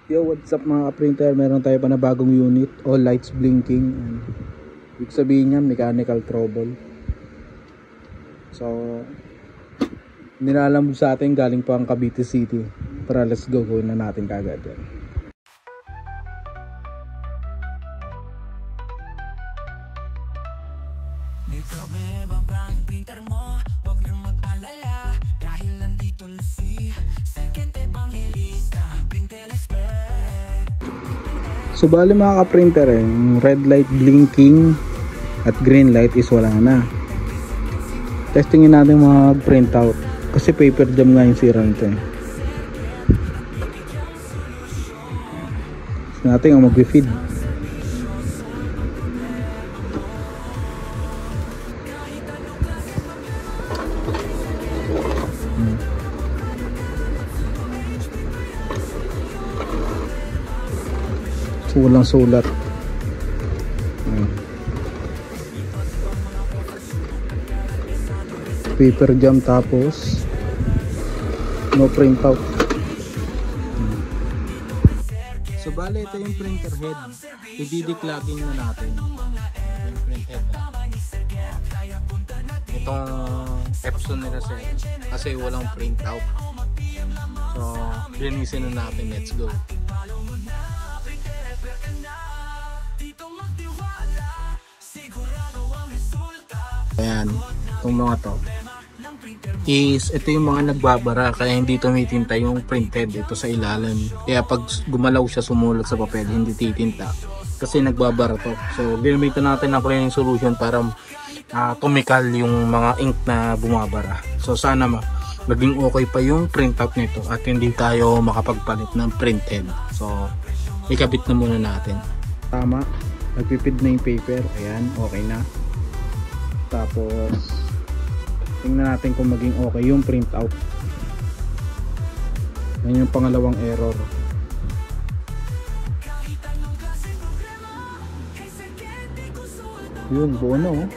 Yo, what's up mga printer? Meron tayo pa na bagong unit, all lights blinking. Ibig sabihin niya mechanical trouble. So nilalam sa atin galing pa ang Cavite City. Tara, let's go, gawin na natin kagad yan. May problema ba ang printer mo? Huwag nang mag-alala dahil nandito na si Second Evangelista, Printer Expert. So bali mga ka-printer, yung red light blinking at green light is wala na. Testingin natin mga print out kasi paper jam nga yung sira nito. So natin ang mag-feed. Walang sulat. Paper jam tapos no printout. So bale ito yung printer head. I-declogging na natin yung print head itong Epson nila kasi walang printout. So linisin na natin. Let's go. Ayan, itong mga to is ito yung mga nagbabara kaya hindi tumitinta yung printed dito sa ilalim. Kaya pag gumalaw siya sumulat sa papel hindi titinta kasi nagbabara to. So ginamitan natin ng cleaning solution para tumikal yung mga ink na bumabara. So sana maging okay pa yung printout nito at hindi tayo makapagpalit ng printed. So ikabit na muna natin. Tama, nagpipid na yung paper. Ayan, okay na. Tapos tingnan natin kung maging okay yung printout. Yan yung pangalawang error. Yun, buo na oh.